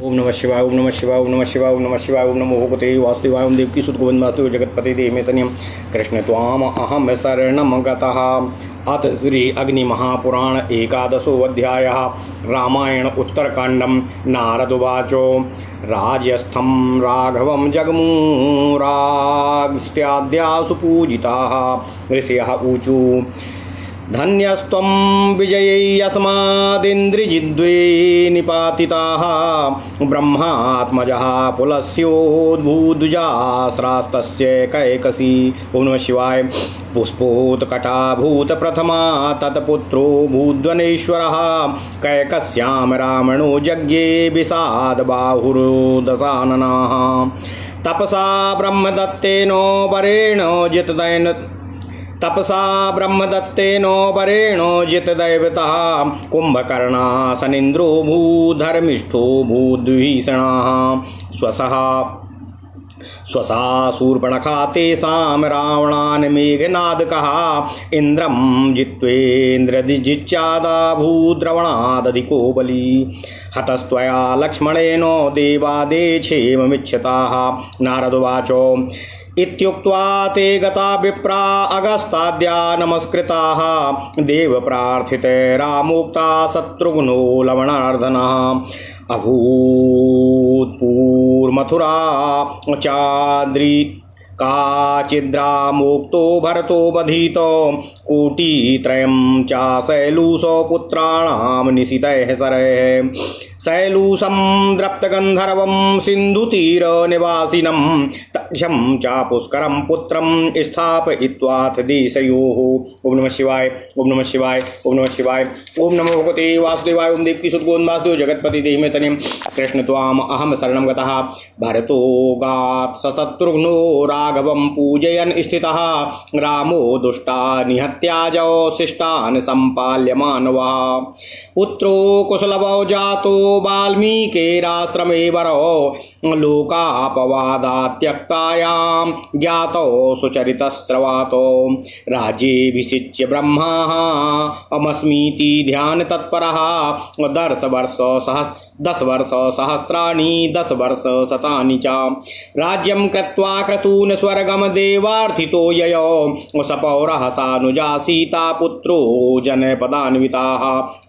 ओम नमः शिवाय, ओम नमः शिवाय, ओम नमः शिवाय, ओम नमः शिवाय, ओम नमो भगवते वासुदेवाय, ओम देवकी सुत गोविंद वासुदेव जगतपते देहमेतनियम कृष्ण त्वाम अहम शरणम गतः। अथ श्री अग्नि महापुराण एकादशो अध्यायः। रामायण उत्तरकांडम। नारदुवाचो राजस्थं राघवं जगमूरास्त्याद्यासु पूजिताः ऋषयः ऊचु धन्यस्त्वं विजयैयस्मादिन्द्रिजिद्वे निपातिताः ब्रह्मात्मजः पुलस्योद्भूद्विजास्रास्तस्य कैकसी। ओम नमः शिवाय। पुष्पोत्कटा भूतप्रथमा तत्पुत्रो भूद्वनेश्वरः कैकस्यां रावणो यज्ञे विषादबाहुर्दशाननाः तपसा ब्रह्मदत्तेनो वरेणो जितदैवतः कुम्भकर्णासनिन्द्रो भूधर्मिष्ठो भूद्विभीषणः स्वसा शूर्पणखा तेषां रावणान् मेघनादकः इन्द्रं जित्वेन्द्रजिच्चादा भूद्रवणादधिको बली हतस्त्वया लक्ष्मणेन देवादेक्षेममिच्छताः। नारदुवाचो इत्युक्त्वा ते गता विप्रा अगस्ताद्या नमस्कृताः देवप्रार्थिते रामोक्ता शत्रुघ्नो लवणार्दनः अभूत्पूर्मथुरा चाद्रि काचिद्रामोक्तो भरतो बधीतो कोटित्रयं च शैलूषो पुत्राणां निशितैः शरैः शैलूषं द्रप्तगन्धर्वं सिन्धुतीरनिवासिनं तक्षं च पुष्करं पुत्रं स्थापयित्वाथ देशयोः। ओम नमः शिवाय, ओम नमः शिवाय, ओम नमः शिवाय, ओम नमो भगवते वासुदेवाय, ओम देवकी सुत गोविंद वासुदेव जगतपति देहमेतनियं कृष्ण त्वाम अहम शरणं गतः। भरतो गात् शत्रुघ्नो राघवं पूजयन् स्थितः रामो दुष्टा निहत्याजौ शिष्टान् सम्पाल्य मानवः पुत्रो कुशलवो जातो वाल्मीकिराश्रमे वरो लोकापवादात् त्यक्तायां ज्ञातो सुचरितस्रवातो राज्येऽभिषिच्य ब्रह्मा अमस्मीति ध्यान तत्परः 10 वर्ष सहस्राणि 10 वर्ष शतानि च राज्यं कृत्वा क्रतून् स्वर्गं देवार्थितो ययो सपौरः सानुजा सीता पुत्रो जनपदान्विताः।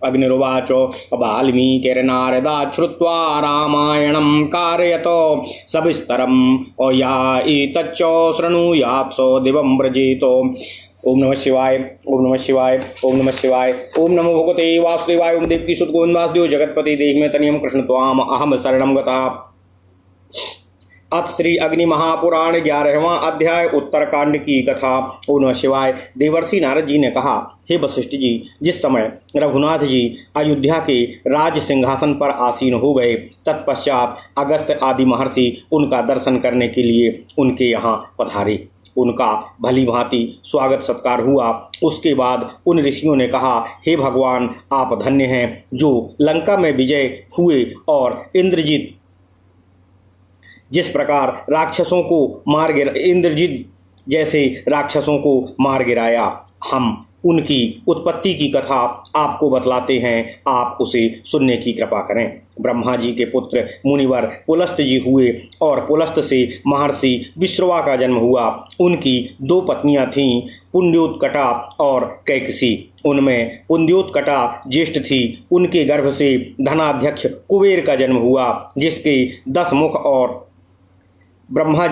अग्निरुवाचो वाल्मीकिर्नारदात् श्रुत्वा रामायणं कारयतो सविस्तरम् या एतच्च शृणुयात् स दिवं व्रजेतो। ओम नमः शिवाय, ओम नमः शिवाय, ओम नमः शिवाय, ओम नमो भगवते वासुदेवाय, ओम देवकी सुत गोविंद वासुदेव जगतपति देहमेतनियं कृष्ण त्वाम अहम शरणं गतः। अथ श्री अग्नि महापुराण 11वां अध्याय उत्तरकांड की कथा। ओम नमः शिवाय। देवर्षि नारद जी ने कहा, हे वशिष्ठ जी, जिस समय रघुनाथ जी अयोध्या के राज सिंहासन पर आसीन हो गए तत्पश्चात अगस्त आदि महर्षि उनका दर्शन करने के लिए उनके यहाँ पधारे। उनका भली भांति स्वागत सत्कार हुआ। उसके बाद उन ऋषियों ने कहा, हे भगवान, आप धन्य हैं जो लंका में विजय हुए और इंद्रजित जिस प्रकार राक्षसों को इंद्रजित जैसे राक्षसों को मार गिराया। हम उनकी उत्पत्ति की कथा आपको बतलाते हैं, आप उसे सुनने की कृपा करें। ब्रह्मा जी के पुत्र मुनिवर पुलस्त जी हुए और पुलस्त से महर्षि विश्रवा का जन्म हुआ। उनकी 2 पत्नियां थीं, पुंड्योत्कटा और कैकसी। उनमें पुंड्योत्कटा ज्येष्ठ थी। उनके गर्भ से धनाध्यक्ष कुबेर का जन्म हुआ, जिसके 10 मुख और ब्रह्मा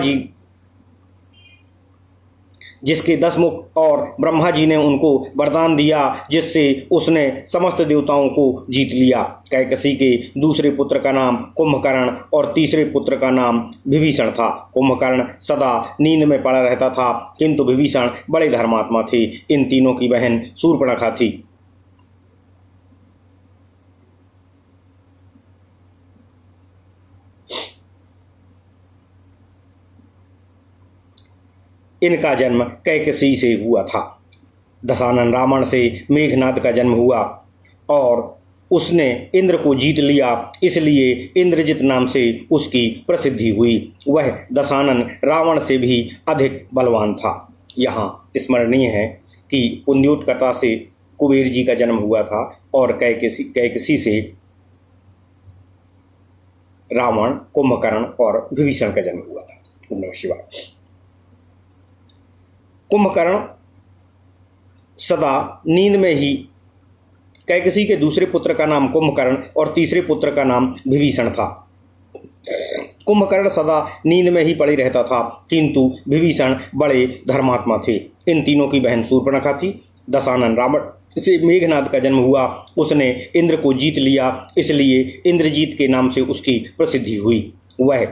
जी ने उनको वरदान दिया, जिससे उसने समस्त देवताओं को जीत लिया। कैकसी के दूसरे पुत्र का नाम कुंभकर्ण और तीसरे पुत्र का नाम विभीषण था। कुंभकर्ण सदा नींद में पड़ा रहता था, किंतु विभीषण बड़े धर्मात्मा थे। इन तीनों की बहन शूर्पणखा थी। इनका जन्म कैकसी से हुआ था। दशानन रावण से मेघनाद का जन्म हुआ और उसने इंद्र को जीत लिया, इसलिए इंद्रजित नाम से उसकी प्रसिद्धि हुई। वह दशानन रावण से भी अधिक बलवान था। यहाँ स्मरणीय है कि पुंड्योत्कटा से कुबेर जी का जन्म हुआ था और कैकसी से रावण, कुंभकर्ण और विभीषण का जन्म हुआ था। ओम नमः शिवाय। कुंभकर्ण सदा नींद में ही कैकसी के दूसरे पुत्र का नाम कुंभकर्ण और तीसरे पुत्र का नाम विभीषण था। कुंभकर्ण सदा नींद में ही पड़े रहता था, किंतु विभीषण बड़े धर्मात्मा थे। इन तीनों की बहन शूर्पणखा थी। दशानन रावण से मेघनाद का जन्म हुआ। उसने इंद्र को जीत लिया, इसलिए इंद्रजीत के नाम से उसकी प्रसिद्धि हुई। वह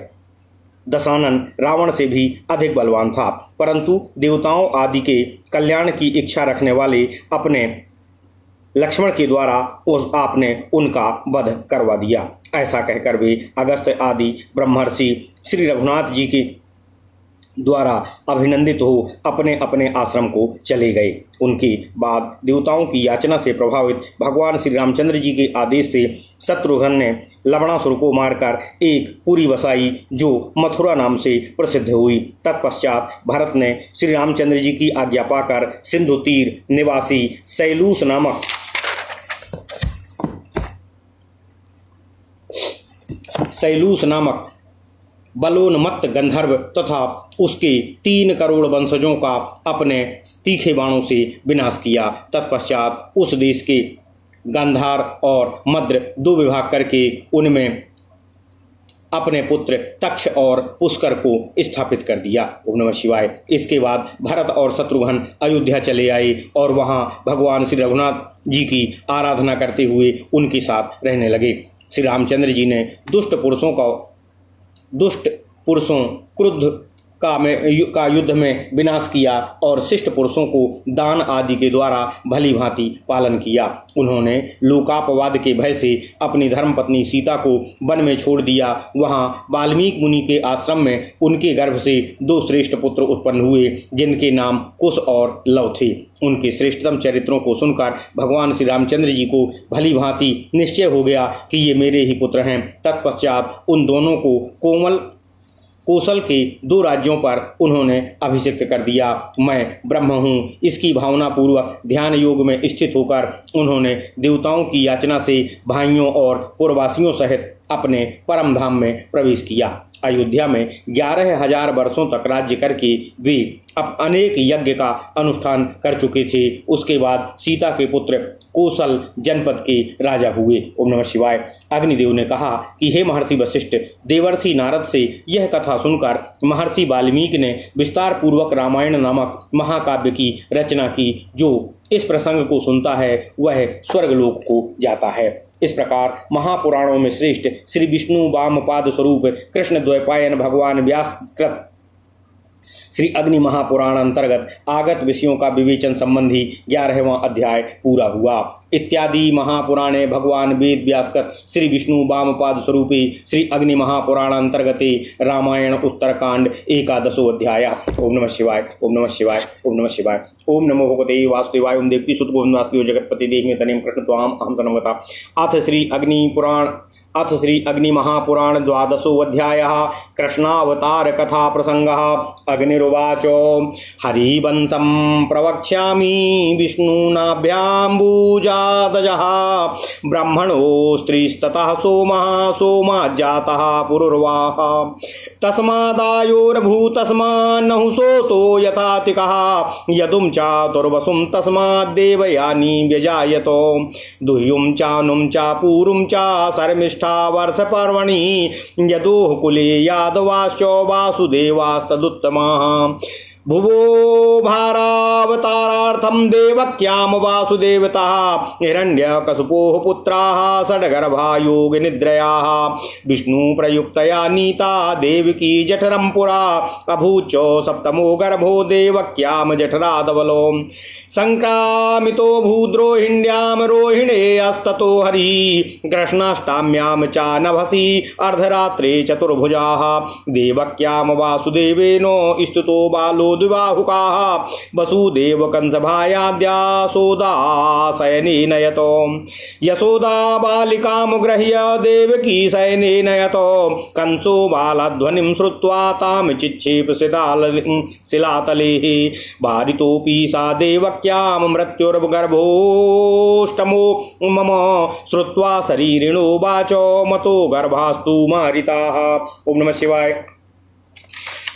दशानन रावण से भी अधिक बलवान था, परंतु देवताओं आदि के कल्याण की इच्छा रखने वाले अपने लक्ष्मण के द्वारा आपने उनका वध करवा दिया। ऐसा कहकर वे अगस्त्य आदि ब्रह्मर्षि श्री रघुनाथ जी के द्वारा अभिनंदित हो अपने अपने आश्रम को चले गए। उनके बाद देवताओं की याचना से प्रभावित भगवान श्री रामचंद्र जी के आदेश से शत्रुघ्न ने लवणासुर को मारकर एक पुरी बसाई जो मथुरा नाम से प्रसिद्ध हुई। तत्पश्चात भरत ने श्री रामचंद्र जी की आज्ञा पाकर सिंधु तीर निवासी सैलूस नामक बलोन्मत्त गंधर्व तथा उसके 3 करोड़ वंशजों का अपने तीखे बाणों से विनाश किया। तत्पश्चात उस देश के गांधार और मद्र 2 विभाग करके उनमें अपने पुत्र तक्ष और पुष्कर को स्थापित कर दिया। ओम नमः शिवाय। इसके बाद भरत और शत्रुघ्न अयोध्या चले आए और वहां भगवान श्री रघुनाथ जी की आराधना करते हुए उनके साथ रहने लगे। श्री रामचंद्र जी ने दुष्ट पुरुषों क्रुद्ध का युद्ध में विनाश किया और शिष्ट पुरुषों को दान आदि के द्वारा भली भांति पालन किया। उन्होंने लोकापवाद के भय से अपनी धर्मपत्नी सीता को वन में छोड़ दिया। वहां वाल्मीकि मुनि के आश्रम में उनके गर्भ से 2 श्रेष्ठ पुत्र उत्पन्न हुए, जिनके नाम कुश और लव थे। उनके श्रेष्ठतम चरित्रों को सुनकर भगवान श्री रामचंद्र जी को भली भांति निश्चय हो गया कि ये मेरे ही पुत्र हैं। तत्पश्चात उन दोनों को कौशल के 2 राज्यों पर उन्होंने अभिषिक्त कर दिया। मैं ब्रह्म हूँ, इसकी भावना पूर्वक ध्यान योग में स्थित होकर उन्होंने देवताओं की याचना से भाइयों और पुरवासियों सहित अपने परम धाम में प्रवेश किया। अयोध्या में 11,000 वर्षों तक राज्य करके वे अब अनेक यज्ञ का अनुष्ठान कर चुके थे। उसके बाद सीता के पुत्र कौशल जनपद के राजा हुए। ओम नमः शिवाय। अग्निदेव ने कहा कि हे महर्षि वशिष्ठ, देवर्षि नारद से यह कथा सुनकर महर्षि वाल्मीकि ने विस्तार पूर्वक रामायण नामक महाकाव्य की रचना की। जो इस प्रसंग को सुनता है वह स्वर्गलोक को जाता है। इस प्रकार महापुराणों में श्रेष्ठ श्री विष्णु वामपाद स्वरूप कृष्ण द्वैपायन भगवान व्यास कृत श्री अग्नि महापुराण अंतर्गत आगत विषयों का विवेचन संबंधी 11वां अध्याय पूरा हुआ। इत्यादि महापुराणे भगवान वेद व्यासकृत श्री विष्णु वामपाद स्वरूपे श्री अग्नि महापुराण अंतर्गते रामायण उत्तरकांड 11वां अध्याय। ओम नमः शिवाय। ओम नमः शिवाय। ओम नमः शिवाय। ओम नमो भगवते वासुदेवाय। ओम देवकी सुत गोविंद वासुदेव जगतपति देहि तनेम कृष्ण त्वाम अहम सनमता। अथ श्री अग्नि महापुराण 12वां अध्यायः। कृष्णावतार कथा प्रसंगः। अग्निरुवाच हरिवंशं प्रवक्ष्यामि विष्णुनाभ्याम्बुजातजः ब्रह्मणो स्त्रीस्ततः सोमाज्जातः पुरुर्वाः तस्मादायोरभूतस्मान्नहुसोतो यथातिकः यदुं चातुर्वसुं तस्माद्देवयानी व्यजायतो दुह्युं चानुं च पूरुं च शर्मिष्ठ वर्ष पर्वणि यदोः कुले यादवाश्च वासुदेवास्तदुत्तमाः भुवो भारावतारार्थं देवक्याम वासुदेवतः हिरण्यकशिपोः पुत्राः षड्गर्भा योगनिद्रयाः विष्णु प्रयुक्तया नीता देवकी जठरं पुरा अभूच सप्तमो गर्भो देवक्याम जठरादवलो संक्रामितो भूद्रोहिण्यां रोहिणे अस्ततो हरि कृष्णाष्टाम्यां च नभसि अर्धरात्रे चतुर्भुजाः देवक्याम वासुदेवेनो स्तुतो बालो द्विबाहुकाः वसुदेव कंसभायाद्या सोदाशयनेन यतो यशोदा बालिकामुग्रह्य देवकी शयनेन यतो कंसो बालाध्वनिं श्रुत्वा तां चिक्षेप शिलातले भारितोऽपि सा देवक्यां मृत्युर्गर्भोष्टमो मम श्रुत्वा शरीरिणो वाचो मतो गर्भास्तु मारिताः। ओम नमः शिवाय,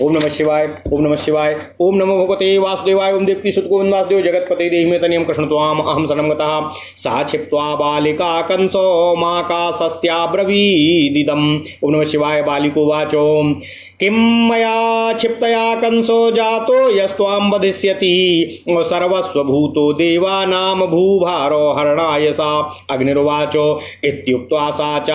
ओम नमः शिवाय, ओम नमः शिवाय, ओम नमो भगवते वासुदेवाय। ओम देवकी सुत गोविंद वासुदेव जगत्पते देहि मे तनियं कृष्ण त्वाम अहं शरणं गतः। सा क्षिप्त्वा बालिका कंसो माकाशस्याब्रवीदिदम्। ओम नमः शिवाय। बालिको वाचो किं मया क्षिप्तया कंसो जातो यस्त्वां वधिष्यति सर्वस्वभूतो देवानां भूभारो हरणाय सा। अग्निर्वाचो इत्युक्त्वा सा च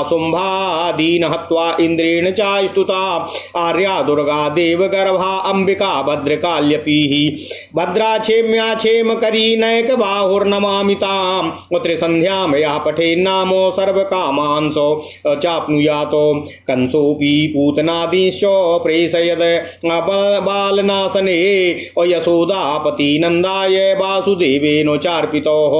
शुम्भादीन् हत्वा इन्द्रेण च स्तुता आर्या दुर्गा देवगर्भा अंबिका भद्रकाल्यपीः भद्राक्षेम्याक्षेमकरी नैकबाहुर्नमामि ताम् त्रिसन्ध्यां यः पठेन्नामो सर्वकामांसो चाप्नुयातो। कंसोऽपि पूतनादीश्च प्रेषयद बालनाशने यशोदापतिनन्दाय वासुदेवेनोचार्पितोः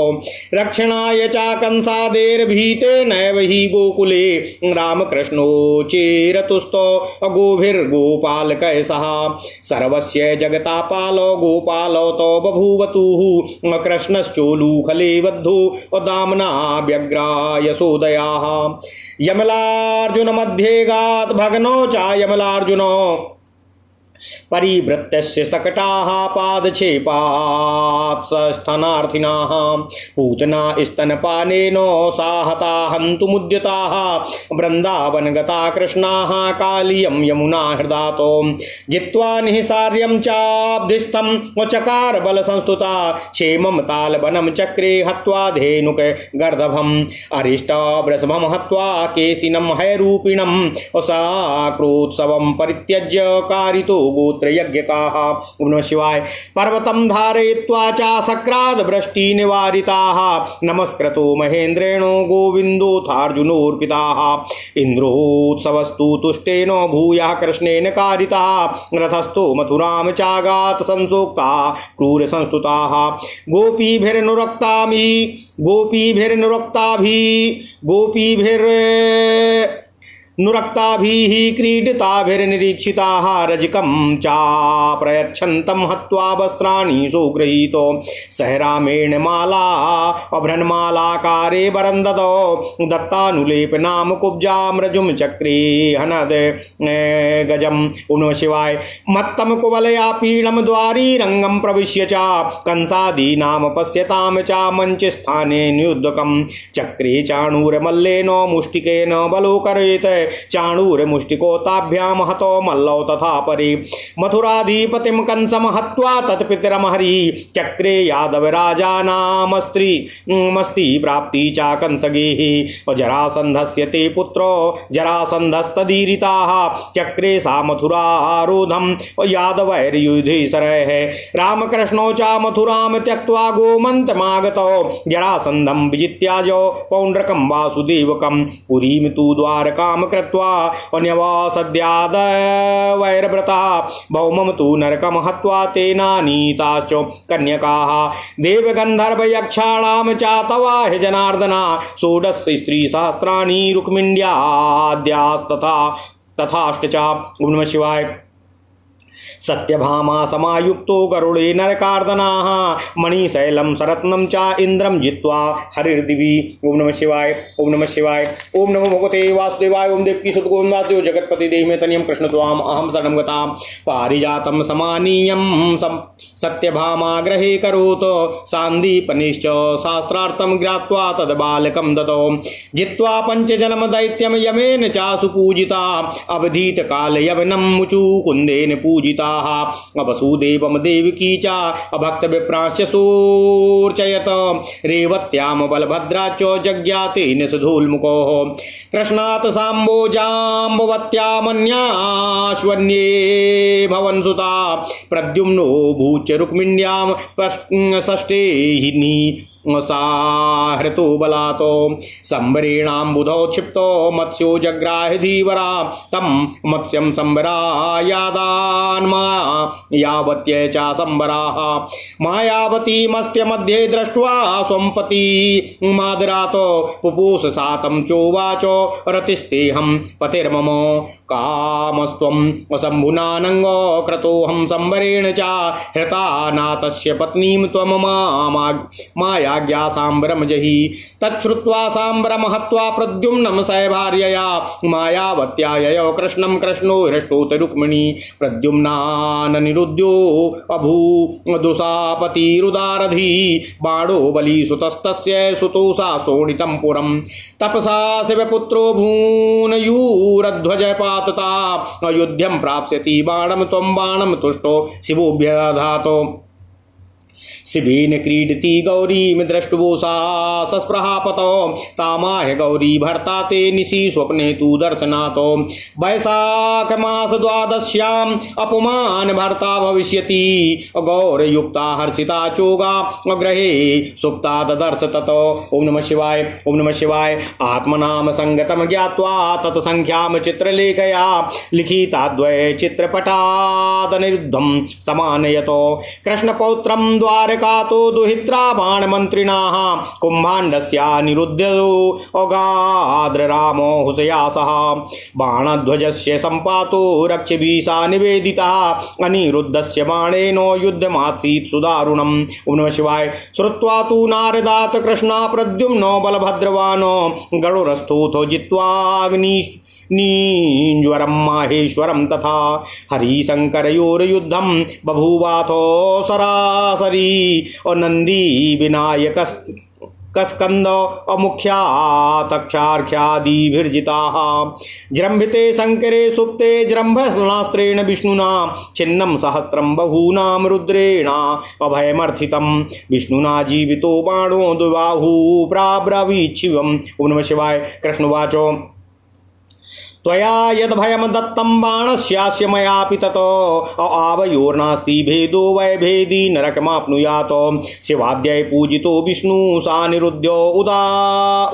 रक्षणाय च कंसादेर्भीतेनैव हि गोकुले रामकृष्णो चेरतुस्तो गोभिर्गोपालकः सह सर्वस्य जगतापालो गोपालो तो बभूवतुः कृष्णश्चोलूखले बद्धो दाम्ना व्यग्रा यशोदयाः यमलार्जुन मध्ये गात् भग्नो च यमलार्जुनो परिवृत्तस्य सकटाः पादक्षेपात् स्तनार्थिनाः पूतना स्तनपानेन साहता हन्तुमुद्यताः वृन्दावनगता कृष्णाः कालियं यमुना हृदातो जित्वा निःसार्यं चाब्धिस्थं चकार बलसंस्तुता क्षेमं तालवनं चक्रे हत्वा धेनुक गर्दभम् अरिष्टवृषभं हत्वा केशिनं हैरूपिणं साक्रोत्सवं परित्यज्य कारितो गोत्रयज्ञकाः। ओम नमः शिवाय। पर्वतं धारयित्वा च सक्राद वृष्टि निवारिताः नमस्कृतो महेन्द्रेण गोविन्दोऽथार्जुनोऽर्पिताः इन्द्रोत्सवस्तु तुष्टेन भूयः कृष्णेन कारितः रथस्थो मथुरां चागात् संसोक्ता क्रूर संस्तुताः गोपीभिर्नुरक्ताभिः क्रीडिताभिर्निरीक्षिताः रजकं चाप्रयच्छन्तं हत्वा वस्त्राणि सुगृहीतो सह रामेण माला अभ्रन्मालाकारे वरं ददौ दत्तानुलेपनाम कुब्जामृजुं चक्रे हनद गजम्। ओम नमः शिवाय। मत्तं कुवलया पीडं द्वारी रंगं प्रविश्य च कंसादीनां पश्यतां च मञ्चस्थाने नियुद्धकं चक्रे चाणूरमल्लेन मुष्टिकेन बलोकरेत चाणूरमुष्टिकोताभ्यां हतो मल्लौ तथा परि मथुराधिपतिं कंसं हत्वा तत्पितरं हरि चक्रे यादवराजानामस्ति प्राप्ति च कंसगेः जरासन्धस्य ते पुत्रो जरासन्धस्तदीरिताः चक्रे सा मथुरारोधं यादवैर्युधिसरः रामकृष्णौ च मथुरां त्यक्त्वा गोमन्तमागतौ जरासन्धं विजित्याजौ पौण्ड्रकं वासुदेवकं पुरीं तु द्वारकां कृत्वा अन्यवासद्यादवैर्व्रता भौमं तु नरकं हत्वा तेनानीताश्च कन्यकाः देवगन्धर्वयक्षाणां च तवाहि जनार्दना षोडश स्त्रीसहस्राणि रुक्मिण्याद्यास्तथा तथाष्ट च। ओम नमः शिवाय। सत्यभामा समायुक्तो गरुड़े नरकार्दनाः मणिशैलं सरत्नं च इंद्रं जित्वा हरिर्दिवि। ओम नमः शिवाय, ओम नमः शिवाय, ओम नमो भगवते वासुदेवाय। ओम देवकी सुत गोविंद वासुदेव जगत्पते देहि मे तनियं कृष्ण त्वाम अहं शरणं गता। पारिजातं समानीयं सत्यभामा ग्रहे करोत् सान्दीपनिश्च शास्त्रार्थं ज्ञात्वा तद् बालकं ददौ जित्वा पञ्चजन्म दैत्यं यमेन च सुपूजिता अवधीत काल यवनं मुचुकुन्देन पूजिता वसुदेवं देवकी च अभक्त विप्रांश्च सोर्चयत रेवत्यां बलभद्राच जज्ञातेन सधूल्मुखोः कृष्णात् साम्बोजाम्बवत्यामन्याश्वन्ये भवन्सुता प्रद्युम्नो भूच रुक्मिण्यां षष्ठेहिनी साहृतो बलातो संबरेणाम बुधौ क्षिप्तो मत्स्यो जग्राह धीवरा तम मत्स्यम संबरायादान मायावत्यै च संबराः मायावती मत्स्य मध्ये दृष्ट्वा स्वंपति मादरातो पुपूस सातं चोवाचो रतिस्तेहं पतिर्मम कामस्त्वं शम्भुनानङ्गो क्रतोऽहं संबरेण च हृता नातस्य पत्नीं त्वं मायाज्ञा सांबरम जहि तच्छ्रुत्वा सांबरम हत्वा प्रद्युम्नं सभार्यया मायावत्या ययौ कृष्णं कृष्णो हृष्टोत रुक्मिणी प्रद्युम्नाननिरुद्यो अभू दुसापतिरुदारधी बाणो बलिसुतस्तस्य सुतोषा शोणितं पुरं तपसा शिवपुत्रो भूनयूरध्वज पातता अयोध्यं प्राप्स्यति बाणं त्वं बाणं तुष्टो शिवोऽभ्यधातो शिवेन क्रीडति गौरीं दृष्टवोसा सस्पृहापतो तामाह गौरी भर्ता ते निशि स्वप्ने तु दर्शनातो वैशाख मास द्वादश्याम् अपमान भर्ता भविष्यति गौरयुक्ता हर्षिता चोगा ग्रहे सुप्ता ददर्श ततो ओम नमः शिवाय ओम नमः शिवाय आत्मनाम संगतम ज्ञात्वा तत्संख्याम चित्रलेखया लिखिताद्वय चित्रपटादनिरुद्धं समानयतो कृष्णपौत्रं द्वारकातो दुहित्रा बाणमन्त्रिणाः कुम्भाण्डस्या निरुद्धो अगाद्र रामो हुसया सह बाणध्वजस्य सम्पातो रक्षभिषा निवेदिता अनिरुद्धस्य बाणेनो युद्धमासीत् सुदारुणम् ओम नमः शिवाय श्रुत्वा तु नारदात् कृष्णा प्रद्युम्नो बलभद्रवानो गरुडस्थोथो जित्वाग्नि नीज्वरं माहेश्वरं तथा हरिशंकरयोर्युद्धं बभूवाथो सरासरी और नंदी विनायक कस्कंद अमुख्यातक्षार्ख्यादिभिर्जिताः जृम्भिते शंकरे सुप्ते जृम्भस्नास्त्रेण विष्णुना छिन्नं सहस्रं बहूनां रुद्रेण अभयमर्थितं विष्णुना जीवितो बाणो दुबाहु प्राब्रवीच्छिवम् ओम नमः शिवाय कृष्णवाचो त्वया यद्भयं दत्तं बाणस्यास्य मयापि ततो आवयोर्नास्ति भेदो वै भेदी नरकमाप्नुयात् शिवाद्यै पूजितो विष्णु सानिरुद्ध्यो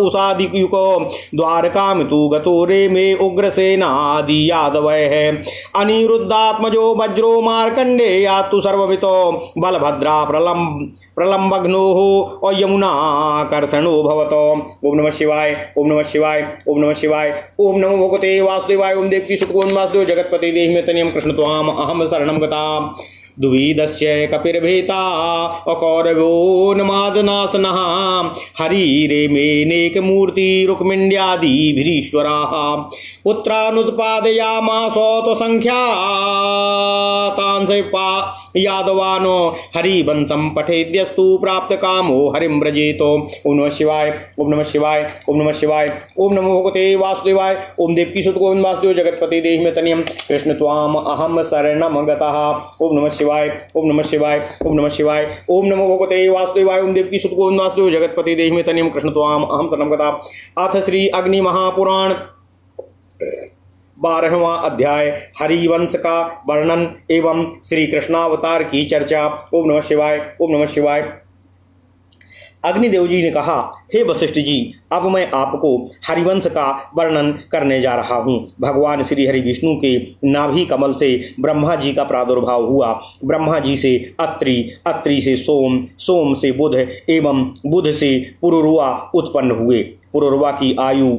उषादियुको द्वारकां तु गतो रेमे उग्रसेनादि यादवैः अनिरुद्धात्मजो वज्रो मार्कण्डेयात्तु सर्ववितो बलभद्रा प्रलम्बघ्नोः और यमुनाकर्षणो भवतो ओम नमः शिवाय ओम नमः शिवाय ओम नमः शिवाय ओम नमो भगवते वासुदेवाय ओम देवकी सुतगोन वासुदेव जगतपति देहि मे तनियम कृष्ण त्वाम अहम शरणं गता दुविदस्य कपिर्भेता अकौरवो नमादनासनः हरिरे मेनेकमूर्ति रुक्मिण्यादिभिरीश्वराः पुत्रानुत्पादयामासो तो संख्यातांस यादवानो हरिवंशं पठेद्यस्तु प्राप्त कामो हरिं व्रजेतो ओम नमः शिवाय ओम नमः शिवाय ओम नमः शिवाय ओम नमो भगवते वासुदेवाय ओम देवकी सुतगोविंद वासुदेव जगतपति देहि मे तनियम कृष्ण त्वाम अहम शरणं गतः ओम नमः शिवाय ओम नमः शिवाय ओम नमः शिवाय ओम नमो भगवते वासुदेवाय ओम देवकी सुतगोविंद वासुदेव जगतपति देहि मे तनियम कृष्ण त्वाम अहम शरणं गतः अथ श्री अग्नि महापुराण 12वां अध्याय हरिवंश का वर्णन एवं श्री कृष्णावतार की चर्चा। ओम नमः शिवाय ओम नमः शिवाय। अग्निदेव जी ने कहा, हे वशिष्ठ जी, अब मैं आपको हरिवंश का वर्णन करने जा रहा हूँ। भगवान श्री हरि विष्णु के नाभि कमल से ब्रह्मा जी का प्रादुर्भाव हुआ। ब्रह्मा जी से अत्रि, अत्रि से सोम, सोम से बुध एवं बुध से पुरुरवा उत्पन्न हुए। पुरुरवा की आयु,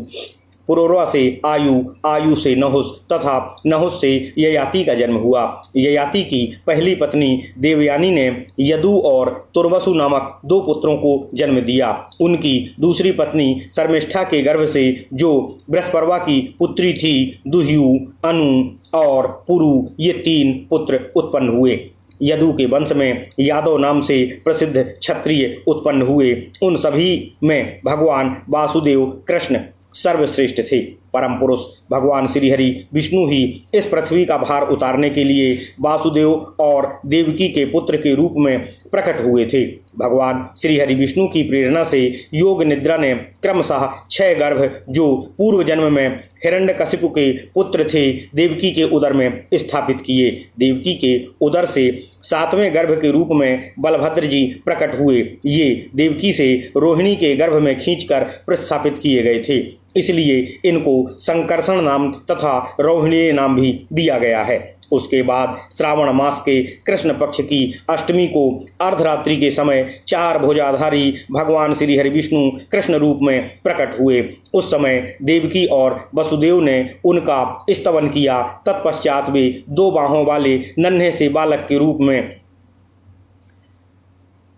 पुरोरवा से आयु, आयु से नहुस तथा नहुस से ययाति का जन्म हुआ। ययाति की पहली पत्नी देवयानी ने यदु और तुर्वसु नामक 2 पुत्रों को जन्म दिया। उनकी दूसरी पत्नी शर्मिष्ठा के गर्भ से जो बृहस्पति की पुत्री थी, दुह्यु, अनु और पुरु, ये 3 पुत्र उत्पन्न हुए। यदु के वंश में यादव नाम से प्रसिद्ध क्षत्रिय उत्पन्न हुए। उन सभी में भगवान वासुदेव कृष्ण सर्वश्रेष्ठ थे। परम पुरुष भगवान श्रीहरि विष्णु ही इस पृथ्वी का भार उतारने के लिए वासुदेव और देवकी के पुत्र के रूप में प्रकट हुए थे। भगवान श्रीहरि विष्णु की प्रेरणा से योग निद्रा ने क्रमशः 6 गर्भ जो पूर्व जन्म में हिरण्यकशिपु के पुत्र थे देवकी के उदर में स्थापित किए। देवकी के उदर से 7वें गर्भ के रूप में बलभद्र जी प्रकट हुए। ये देवकी से रोहिणी के गर्भ में खींचकर प्रस्थापित किए गए थे, इसलिए इनको संकर्षण नाम तथा रोहिणी नाम भी दिया गया है। उसके बाद श्रावण मास के कृष्ण पक्ष की अष्टमी को अर्धरात्रि के समय 4 भुजाधारी भगवान श्री हरि विष्णु कृष्ण रूप में प्रकट हुए। उस समय देवकी और वसुदेव ने उनका स्तवन किया। तत्पश्चात वे 2 बाहों वाले नन्हे से बालक के रूप में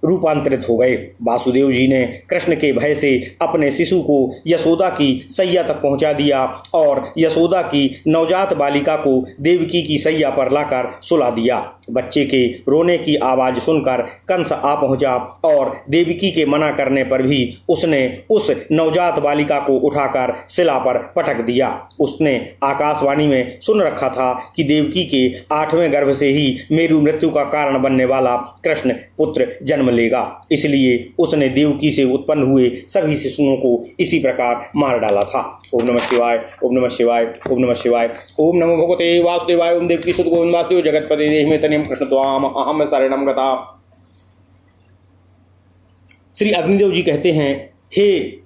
रूपांतरित हो गए। वासुदेव जी ने कृष्ण के भय से अपने शिशु को यशोदा की सैया तक पहुंचा दिया और यशोदा की नवजात बालिका को देवकी की सैया पर लाकर सुला दिया। बच्चे के रोने की आवाज सुनकर कंस आ पहुंचा और देवकी के मना करने पर भी उसने उस नवजात बालिका को उठाकर शिला पर पटक दिया। उसने आकाशवाणी में सुन रखा था कि देवकी के 8वें गर्भ से ही मेरु मृत्यु का कारण बनने वाला कृष्ण पुत्र जन्म लेगा, इसलिए उसने देवकी से उत्पन्न हुए सभी शिशुओं को इसी प्रकार मार डाला था। ओम नमः शिवाय, ओम नमः शिवाय, ओम नमः शिवाय, ओम नमो भगवते वासुदेवाय, ओम देवकी सुत गोविंद वासुदेव जगतपते देहि तनियम कृष्ण त्वाम अहम शरणम गता। श्री अग्निदेव जी कहते हैं, हे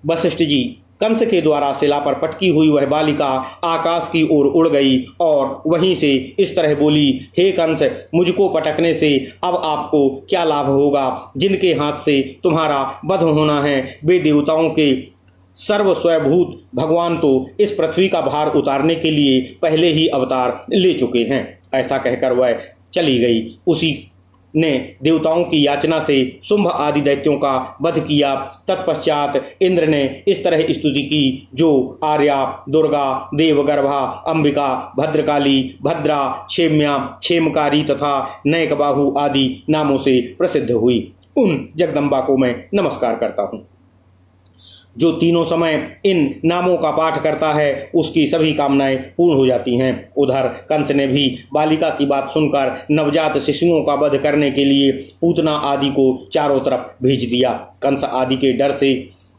वशिष्ठ जी, कंस के द्वारा शिला पर पटकी हुई वह बालिका आकाश की ओर उड़ गई और वहीं से इस तरह बोली, हे कंस, मुझको पटकने से अब आपको क्या लाभ होगा? जिनके हाथ से तुम्हारा वध होना है वे देवताओं के सर्वस्वभूत भगवान तो इस पृथ्वी का भार उतारने के लिए पहले ही अवतार ले चुके हैं। ऐसा कहकर वह चली गई। उसी ने देवताओं की याचना से शुंभ आदि दैत्यों का वध किया। तत्पश्चात इंद्र ने इस तरह स्तुति की जो आर्या, दुर्गा, देवगर्भा, अंबिका, भद्रकाली, भद्रा, क्षेम्या, क्षेमकारी तथा नयकबाहु आदि नामों से प्रसिद्ध हुई। उन जगदम्बा को मैं नमस्कार करता हूँ। जो तीनों समय इन नामों का पाठ करता है उसकी सभी कामनाएं पूर्ण हो जाती हैं। उधर कंस ने भी बालिका की बात सुनकर नवजात शिशुओं का वध करने के लिए पूतना आदि को चारों तरफ भेज दिया। कंस आदि के डर से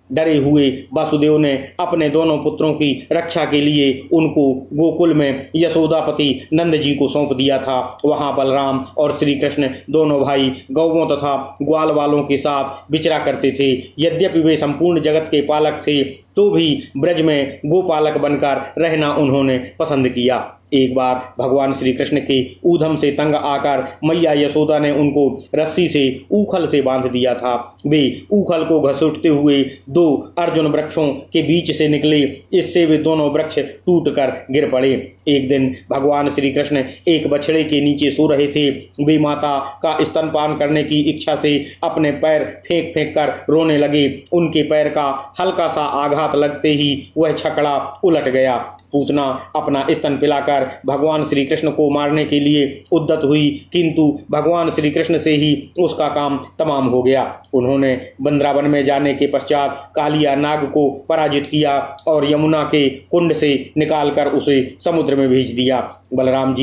डरे हुए वासुदेव ने अपने दोनों पुत्रों की रक्षा के लिए उनको गोकुल में यशोदापति नंद जी को सौंप दिया था। वहां बलराम और श्री कृष्ण दोनों भाई गौवों तथा ग्वाल वालों के साथ विचरा करते थे। यद्यपि वे संपूर्ण जगत के पालक थे तो भी ब्रज में गोपालक बनकर रहना उन्होंने पसंद किया। एक बार भगवान श्री कृष्ण के ऊधम से तंग आकर मैया यशोदा ने उनको रस्सी से ऊखल से बांध दिया था। वे ऊखल को घसीटते हुए 2 अर्जुन वृक्षों के बीच से निकले। इससे वे दोनों वृक्ष टूटकर गिर पड़े। एक दिन भगवान श्री कृष्ण एक बछड़े के नीचे सो रहे थे। वे माता का स्तनपान करने की इच्छा से अपने पैर फेंक फेंक कर रोने लगे। उनके पैर का हल्का सा आघात लगते ही वह छकड़ा उलट गया। पूतना अपना स्तन पिलाकर भगवान श्री कृष्ण को मारने के लिए उद्यत हुई, किंतु भगवान श्री कृष्ण से ही उसका काम तमाम हो गया। उन्होंने वृंदावन में जाने के पश्चात कालिया नाग को पराजित किया और यमुना के कुंड से निकालकर उसे समुद्र में भेज दिया। बलराम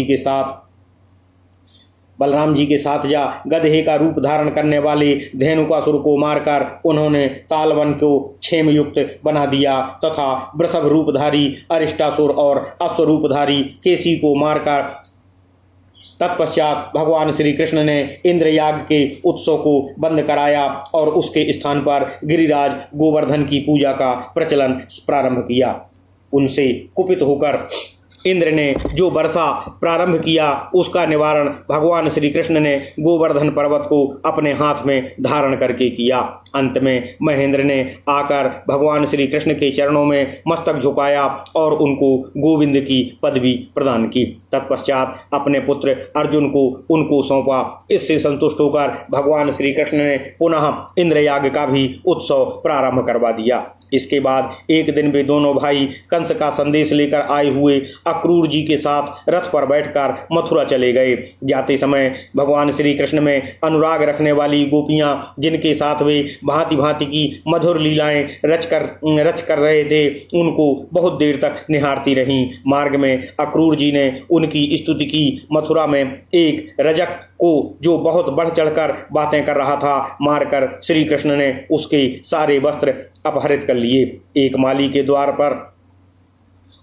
जी के साथ जा गधे का रूप धारण करने वाले धेनुकासुर को मारकर उन्होंने तालवन को क्षेम युक्त बना दिया तथा वृषभ रूपधारी अरिष्टासुर और अश्वरूपधारी केसी को मारकर तत्पश्चात भगवान श्री कृष्ण ने इंद्रयाग के उत्सव को बंद कराया और उसके स्थान पर गिरिराज गोवर्धन की पूजा का प्रचलन प्रारंभ किया। उनसे कुपित होकर इंद्र ने जो वर्षा प्रारंभ किया उसका निवारण भगवान श्री कृष्ण ने गोवर्धन पर्वत को अपने हाथ में धारण करके किया। अंत में महेंद्र ने आकर भगवान श्री कृष्ण के चरणों में मस्तक झुकाया और उनको गोविंद की पदवी प्रदान की। तत्पश्चात अपने पुत्र अर्जुन को उनको सौंपा। इससे संतुष्ट होकर भगवान श्री कृष्ण ने पुनः इंद्रयाग का भी उत्सव प्रारंभ करवा दिया। इसके बाद एक दिन वे दोनों भाई कंस का संदेश लेकर आए हुए अक्रूर जी के साथ रथ पर बैठकर मथुरा चले गए। जाते समय भगवान श्री कृष्ण में अनुराग रखने वाली गोपियां, जिनके साथ वे भांति भांति की मधुर लीलाएं रच कर रहे थे, उनको बहुत देर तक निहारती रहीं। मार्ग में अक्रूर जी ने उनकी स्तुति की। मथुरा में एक रजक को, जो बहुत बढ़ चढ़कर बातें कर रहा था, मारकर श्री कृष्ण ने उसके सारे वस्त्र अपहरित कर लिए। एक माली के द्वार पर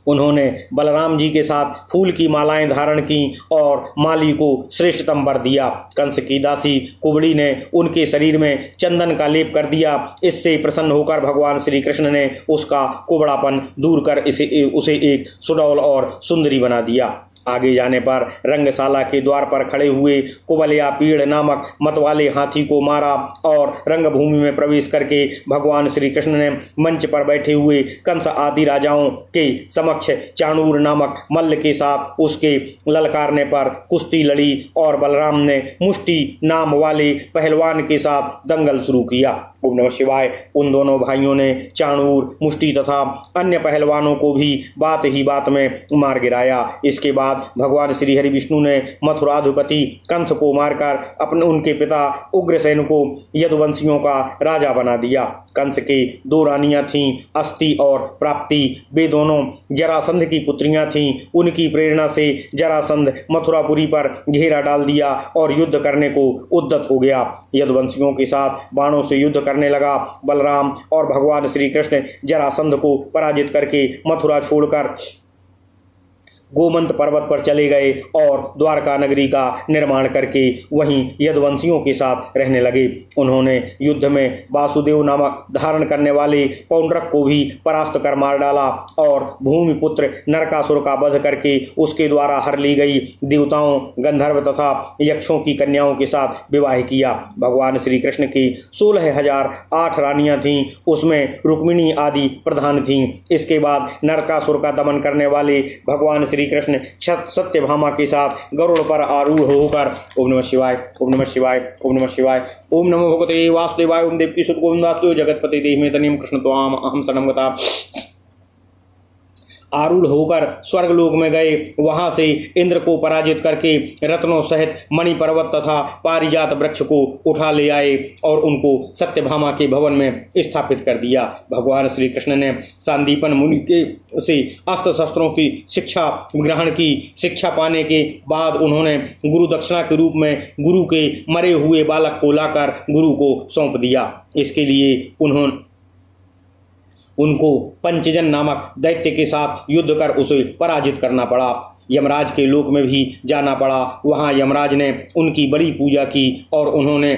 उन्होंने बलराम जी के साथ फूल की मालाएं धारण की और माली को श्रेष्ठतम वर दिया। कंस की दासी कुबड़ी ने उनके शरीर में चंदन का लेप कर दिया। इससे प्रसन्न होकर भगवान श्री कृष्ण ने उसका कुबड़ापन दूर कर उसे एक सुडौल और सुंदरी बना दिया। आगे जाने पर रंगशाला के द्वार पर खड़े हुए कुबलिया पीड़ नामक मतवाले हाथी को मारा और रंगभूमि में प्रवेश करके भगवान श्री कृष्ण ने मंच पर बैठे हुए कंस आदि राजाओं के समक्ष चाणूर नामक मल्ल के साथ उसके ललकारने पर कुश्ती लड़ी और बलराम ने मुष्टि नाम वाले पहलवान के साथ दंगल शुरू किया। ओम नमः शिवाय। उन दोनों भाइयों ने चाणूर, मुष्टि तथा अन्य पहलवानों को भी बात ही बात में मार गिराया। इसके बाद भगवान श्री हरि विष्णु ने मथुराधिपति कंस को मारकर उनके पिता उग्रसेन को यदुवंशियों का राजा बना दिया। कंस के दो रानियां थीं, अस्ति और प्राप्ति। वे दोनों जरासंध की पुत्रियां थीं। उनकी प्रेरणा से जरासंध मथुरापुरी पर घेरा डाल दिया और युद्ध करने को उद्यत हो गया। यदुवंशियों के साथ बाणों से युद्ध करने लगा। बलराम और भगवान श्री कृष्ण जरासंध को पराजित करके मथुरा छोड़कर गोमंत पर्वत पर चले गए और द्वारका नगरी का निर्माण करके वहीं यदुवंशियों के साथ रहने लगे। उन्होंने युद्ध में वासुदेव नामक धारण करने वाले पौंड्रक को भी परास्त कर मार डाला और भूमिपुत्र नरकासुर का वध करके उसके द्वारा हर ली गई देवताओं, गंधर्व तथा यक्षों की कन्याओं के साथ विवाह किया। भगवान श्री कृष्ण की 16,008 रानियां थीं, उसमें रुक्मिणी आदि प्रधान थीं। इसके बाद नरकासुर का दमन करने वाले भगवान श्री कृष्ण सत्यभामा के साथ गरुड़ पर आरूढ़ होकर ओम नमः शिवाय, ओम नमः शिवाय, ओम नमः शिवाय, ओम नमो भगवते वासुदेवाय, ओम देवकी सुत गोविंदास्तु जगतपते देहि तनियम कृष्ण त्वाम अहम शरणं गता आरूढ़ होकर स्वर्गलोक में गए। वहां से इंद्र को पराजित करके रत्नों सहित मणि पर्वत तथा पारिजात वृक्ष को उठा ले आए और उनको सत्यभामा के भवन में स्थापित कर दिया। भगवान श्री कृष्ण ने सांदीपन मुनि के से अस्त्र शस्त्रों की शिक्षा ग्रहण की। शिक्षा पाने के बाद उन्होंने गुरु दक्षिणा के रूप में गुरु के मरे हुए बालक को लाकर गुरु को सौंप दिया। इसके लिए उनको पंचजन नामक दैत्य के साथ युद्ध कर उसे पराजित करना पड़ा। यमराज के लोक में भी जाना पड़ा। वहां यमराज ने उनकी बड़ी पूजा की और उन्होंने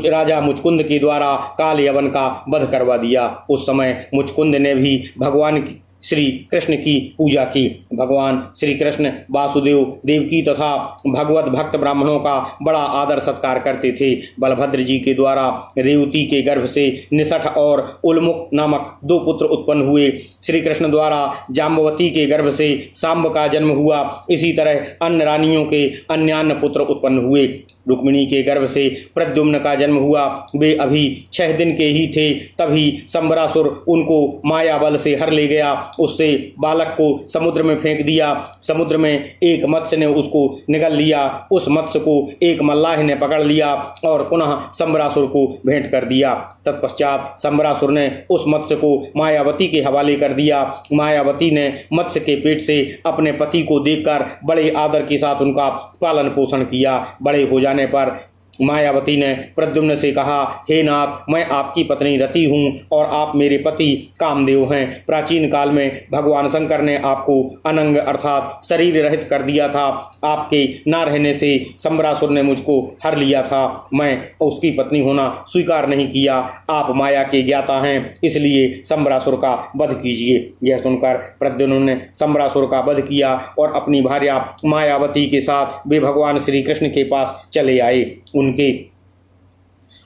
राजा मुचकुंद के द्वारा काल यवन का वध करवा दिया। उस समय मुचकुंद ने भी भगवान श्री कृष्ण की पूजा की। भगवान श्री कृष्ण वासुदेव, देवकी तथा भगवत भक्त ब्राह्मणों का बड़ा आदर सत्कार करते थे। बलभद्र जी के द्वारा रेवती के गर्भ से निषठ और उल्मुख नामक 2 पुत्र उत्पन्न हुए। श्री कृष्ण द्वारा जाम्बवती के गर्भ से सांब का जन्म हुआ। इसी तरह अन्य रानियों के अन्यान्य पुत्र उत्पन्न हुए। रुक्मिणी के गर्भ से प्रद्युम्न का जन्म हुआ। वे अभी 6 दिन के ही थे, तभी संबरासुर उनको माया बल से हर ले गया। उससे बालक को समुद्र में फेंक दिया। समुद्र में एक मत्स्य ने उसको निगल लिया। उस मत्स्य को एक मल्लाह ने पकड़ लिया और पुनः संबरासुर को भेंट कर दिया। तत्पश्चात संबरासुर ने उस मत्स्य को मायावती के हवाले कर दिया। मायावती ने मत्स्य के पेट से अपने पति को देखकर बड़े आदर के साथ उनका पालन पोषण किया। बड़े हो जाने पर मायावती ने प्रद्युम्न से कहा, हे नाथ, मैं आपकी पत्नी रति हूँ और आप मेरे पति कामदेव हैं। प्राचीन काल में भगवान शंकर ने आपको अनंग अर्थात शरीर रहित कर दिया था। आपके न रहने से संबरासुर ने मुझको हर लिया था। मैं उसकी पत्नी होना स्वीकार नहीं किया। आप माया के ज्ञाता हैं, इसलिए संबरासुर का वध कीजिए। यह सुनकर प्रद्युम्न ने संबरासुर का वध किया और अपनी भार्या मायावती के साथ वे भगवान श्री कृष्ण के पास चले आए। उनके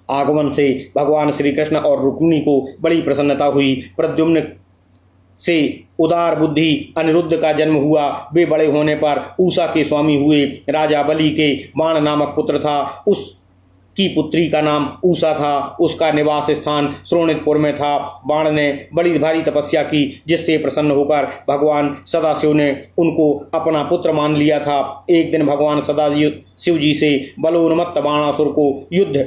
आगमन से भगवान श्री कृष्ण और रुक्मिणी को बड़ी प्रसन्नता हुई। प्रद्युम्न से उदार बुद्धि अनिरुद्ध का जन्म हुआ। वे बड़े होने पर उषा के स्वामी हुए। राजा बलि के बाण नामक पुत्र था। की पुत्री का नाम उषा था। उसका निवास स्थान श्रोणितपुर में था। बाण ने बड़ी भारी तपस्या की, जिससे प्रसन्न होकर भगवान सदाशिव ने उनको अपना पुत्र मान लिया था। एक दिन भगवान सदाशिव जी से बलोन्मत्त बाणासुर को युद्ध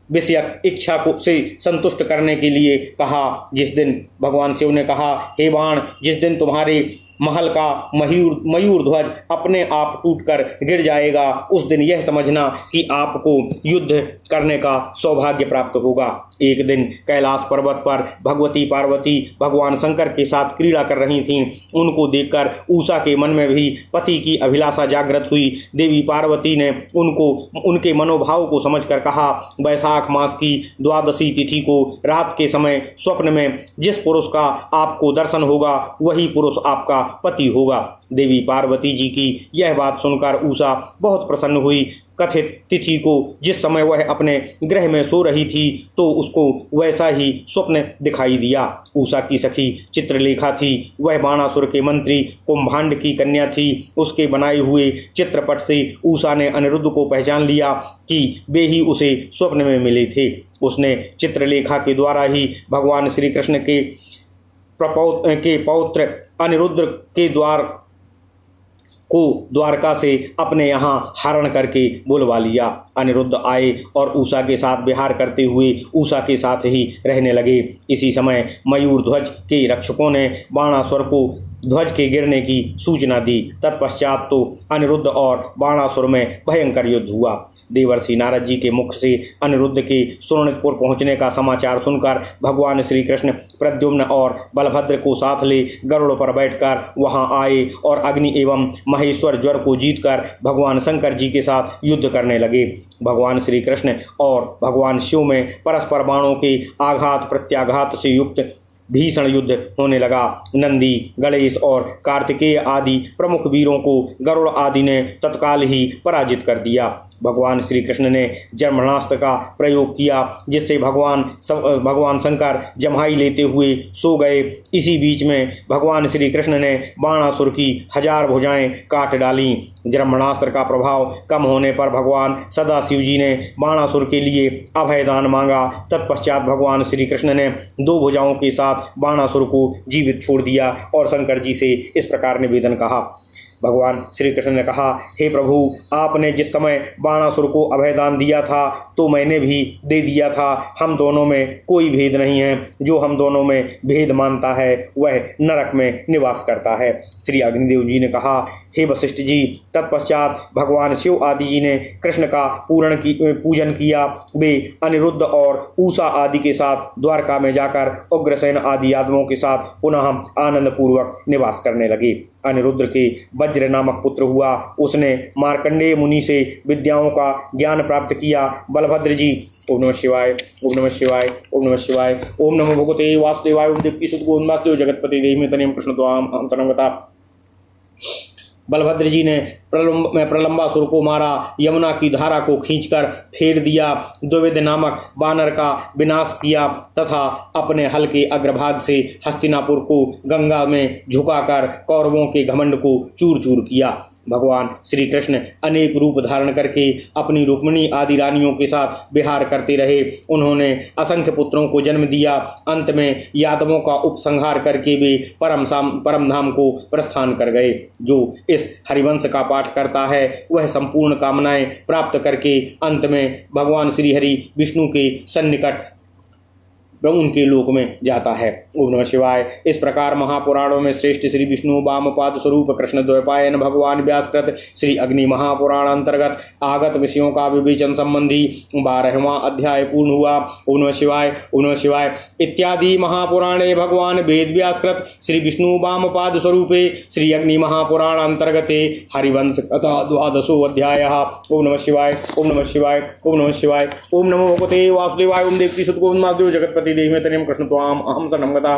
विषयक इच्छा को से संतुष्ट करने के लिए कहा। जिस दिन भगवान शिव ने कहा, हे बाण, जिस दिन तुम्हारे महल का मयूर ध्वज अपने आप टूटकर गिर जाएगा, उस दिन यह समझना कि आपको युद्ध करने का सौभाग्य प्राप्त होगा। एक दिन कैलाश पर्वत पर भगवती पार्वती भगवान शंकर के साथ क्रीड़ा कर रही थीं। उनको देखकर उषा के मन में भी पति की अभिलाषा जागृत हुई। देवी पार्वती ने उनके मनोभाव को समझकर कहा, वैशाख मास की द्वादशी तिथि को रात के समय स्वप्न में जिस पुरुष का आपको दर्शन होगा, वही पुरुष आपका पति होगा। देवी पार्वती जी की यह बात सुनकर उषा बहुत प्रसन्न हुई। कथित तिथि को जिस समय वह अपने गृह में सो रही थी, तो उसको वैसा ही स्वप्न दिखाई दिया। उषा की सखी चित्रलेखा थी। वह बाणासुर के मंत्री कुंभांड की कन्या थी। उसके बनाए हुए चित्रपट से उषा ने अनिरुद्ध को पहचान लिया कि वे ही उसे स्वप्न में मिले थे। उसने चित्रलेखा के द्वारा ही भगवान श्री कृष्ण के पौत्र अनिरुद्ध के द्वारका से अपने यहाँ हरण करके बुलवा लिया। अनिरुद्ध आए और उषा के साथ विहार करते हुए उषा के साथ ही रहने लगे। इसी समय मयूर ध्वज के रक्षकों ने बाणासुर को ध्वज के गिरने की सूचना दी। तत्पश्चात तो अनिरुद्ध और बाणासुर में भयंकर युद्ध हुआ। देवर्षि नारद जी के मुख से अनिरुद्ध के श्रोणितपुर पहुंचने का समाचार सुनकर भगवान श्री कृष्ण प्रद्युम्न और बलभद्र को साथ ले गरुड़ पर बैठकर वहां आए और अग्नि एवं महेश्वर ज्वर को जीतकर भगवान शंकर जी के साथ युद्ध करने लगे। भगवान श्री कृष्ण और भगवान शिव में परस्पर बाणों के आघात प्रत्याघात से युक्त भीषण युद्ध होने लगा। नंदी, गणेश और कार्तिकेय आदि प्रमुख वीरों को गरुड़ आदि ने तत्काल ही पराजित कर दिया। भगवान श्री कृष्ण ने जन्मणास्त्र का प्रयोग किया, जिससे भगवान शंकर जम्हाई लेते हुए सो गए। इसी बीच में भगवान श्री कृष्ण ने बाणासुर की 1000 भुजाएं काट डालीं। ब्रह्मणास्त्र का प्रभाव कम होने पर भगवान सदाशिव जी ने बाणासुर के लिए अभयदान मांगा। तत्पश्चात भगवान श्री कृष्ण ने 2 भुजाओं के साथ बाणासुर को जीवित छोड़ दिया और शंकर जी से इस प्रकार निवेदन कहा। भगवान श्री कृष्ण ने कहा, हे प्रभु, आपने जिस समय बाणासुर को अभयदान दिया था, तो मैंने भी दे दिया था। हम दोनों में कोई भेद नहीं है। जो हम दोनों में भेद मानता है, वह नरक में निवास करता है। श्री अग्निदेव जी ने कहा, हे वशिष्ठ जी, तत्पश्चात भगवान शिव आदि जी ने कृष्ण का पूजन किया। वे अनिरुद्ध और उषा आदि के साथ द्वारका में जाकर उग्रसेन आदि यादवों के साथ पुनः आनंद पूर्वक निवास करने लगे। अनिरुद्ध के वज्र नामक पुत्र हुआ। उसने मार्कंडेय मुनि से विद्याओं का ज्ञान प्राप्त किया। बलभद्र जी, ओम नमः शिवाय, ओम नमः शिवाय, ओम नमः शिवाय, ओम नमो भगवते वासुदेवाय, ओम देवकी सुत गोविंदास्तेय जगतपति देहि तनिम कृष्ण त्वाम अहं तनंगता। बलभद्र जी ने प्रलंबासुर को मारा। यमुना की धारा को खींचकर फेर दिया। द्विविध नामक बानर का विनाश किया तथा अपने हल के अग्रभाग से हस्तिनापुर को गंगा में झुकाकर कौरवों के घमंड को चूर चूर किया। भगवान श्री कृष्ण अनेक रूप धारण करके अपनी रुक्मिणी आदि रानियों के साथ विहार करते रहे। उन्होंने असंख्य पुत्रों को जन्म दिया। अंत में यादवों का उपसंहार करके वे परम धाम को प्रस्थान कर गए। जो इस हरिवंश का पाठ करता है, वह संपूर्ण कामनाएं प्राप्त करके अंत में भगवान श्री हरि विष्णु के सन्निकट उनके लोक में जाता है। ओम नमः शिवाय। इस प्रकार महापुराणों में श्रेष्ठ श्री विष्णु वामपाद स्वरूप कृष्ण द्वैपायन भगवान व्यासकृत श्री अग्नि महापुराण अंतर्गत आगत विषयों का विवेचन संबंधी 12वां अध्याय पूर्ण हुआ। ओम नमः शिवाय, ओम नमः शिवाय। इत्यादि महापुराणे भगवान वेद व्यासकृत श्री विष्णु वामपाद स्वरूपे श्री अग्नि महापुराण अंतर्गते हरिवंश कथा 12वां अध्याय। ओम नमः शिवाय, ओम नमः शिवाय, ओम नमः शिवाय। ओम नमो भगवते वासुदेवाय, ओम देवकी सुत गोविंदास्तेय जगतपति देहि तनिम कृष्ण त्वाम अहं शरणं गता।